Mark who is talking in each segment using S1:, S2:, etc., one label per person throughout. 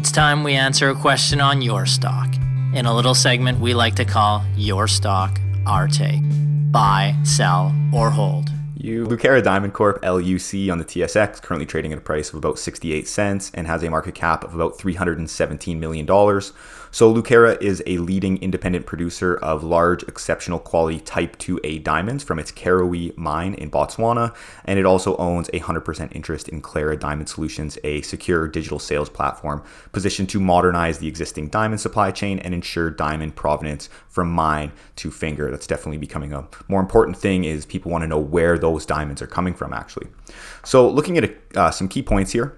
S1: It's time we answer a question on your stock in a little segment we like to call Your Stock, Our Take. Buy, sell, or hold.
S2: Lucara Diamond Corp, LUC on the TSX, currently trading at a price of about 68 cents and has a market cap of about $317 million. So Lucara is a leading independent producer of large, exceptional quality Type IIa diamonds from its Karowe Mine in Botswana, and it also owns a 100% interest in Clara Diamond Solutions, a secure digital sales platform positioned to modernize the existing diamond supply chain and ensure diamond provenance from mine to finger. That's definitely becoming a more important thing, is people want to know where those diamonds are coming from actually. So looking at some key points here.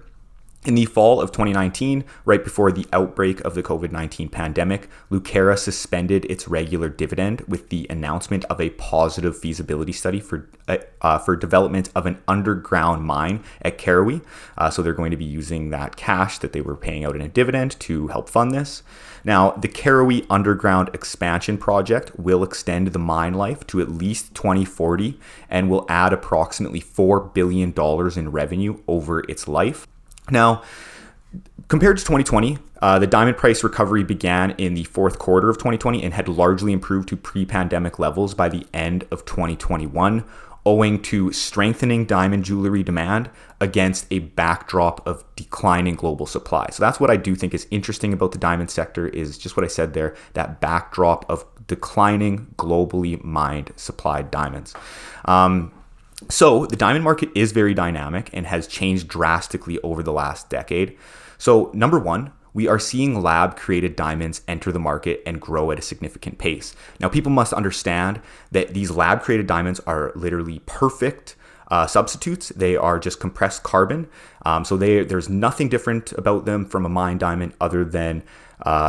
S2: In the fall of 2019, right before the outbreak of the COVID-19 pandemic, Lucara suspended its regular dividend with the announcement of a positive feasibility study for development of an underground mine at Karowe. So they're going to be using that cash that they were paying out in a dividend to help fund this. Now, the Karowe underground expansion project will extend the mine life to at least 2040 and will add approximately $4 billion in revenue over its life. Now, compared to 2020, the diamond price recovery began in the fourth quarter of 2020 and had largely improved to pre-pandemic levels by the end of 2021, owing to strengthening diamond jewelry demand against a backdrop of declining global supply. So that's what I do think is interesting about the diamond sector, is just what I said there, that backdrop of declining globally mined supplied diamonds. So the diamond market is very dynamic and has changed drastically over the last decade. So number one, we are seeing lab-created diamonds enter the market and grow at a significant pace. Now, people must understand that these lab-created diamonds are literally perfect substitutes. They are just compressed carbon. So there's nothing different about them from a mined diamond other than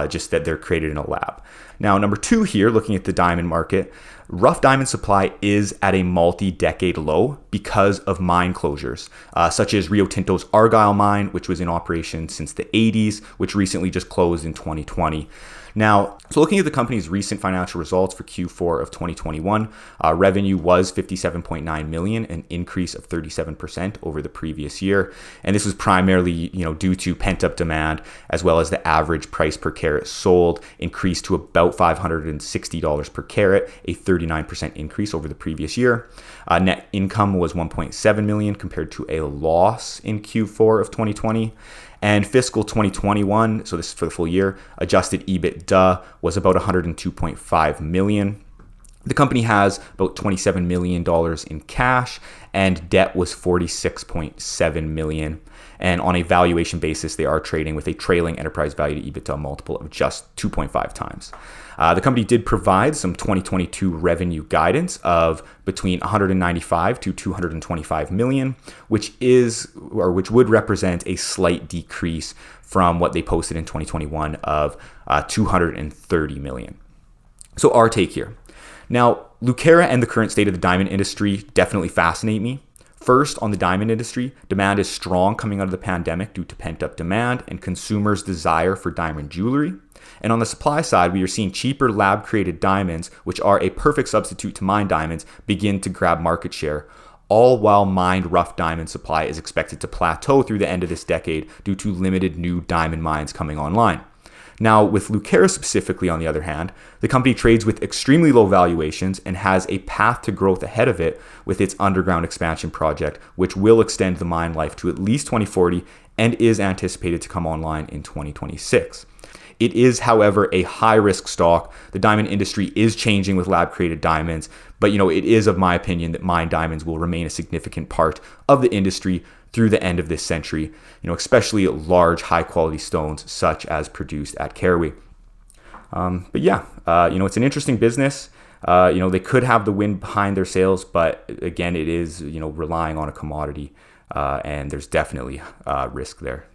S2: just that they're created in a lab. Now, number two here, looking at the diamond market, rough diamond supply is at a multi-decade low because of mine closures, such as Rio Tinto's Argyle mine, which was in operation since the 80s, which recently just closed in 2020. Now, so looking at the company's recent financial results for Q4 of 2021, revenue was $57.9 million, an increase of 37% over the previous year. And this was primarily, due to pent-up demand, as well as the average price per carat sold increased to about $560 per carat, a 39% increase over the previous year. Net income was $1.7 million compared to a loss in Q4 of 2020. And fiscal 2021, so this is for the full year, adjusted EBITDA was about $102.5 million. The company has about $27 million in cash, and debt was $46.7 million. And on a valuation basis, they are trading with a trailing enterprise value to EBITDA multiple of just 2.5 times. The company did provide some 2022 revenue guidance of between 195 to 225 million, which would represent a slight decrease from what they posted in 2021 of 230 million. So our take here. Now, Lucara and the current state of the diamond industry definitely fascinate me. First, on the diamond industry, demand is strong coming out of the pandemic due to pent-up demand and consumers' desire for diamond jewelry. And on the supply side, we are seeing cheaper lab-created diamonds, which are a perfect substitute to mined diamonds, begin to grab market share, all while mined rough diamond supply is expected to plateau through the end of this decade due to limited new diamond mines coming online. Now, with Lucara specifically, on the other hand, the company trades with extremely low valuations and has a path to growth ahead of it with its underground expansion project, which will extend the mine life to at least 2040 and is anticipated to come online in 2026. It is, however, a high-risk stock. The diamond industry is changing with lab-created diamonds, but it is of my opinion that mined diamonds will remain a significant part of the industry through the end of this century, especially large, high-quality stones such as produced at Karowe. But yeah, it's an interesting business. They could have the wind behind their sails, but again, it is, relying on a commodity, and there's definitely risk there.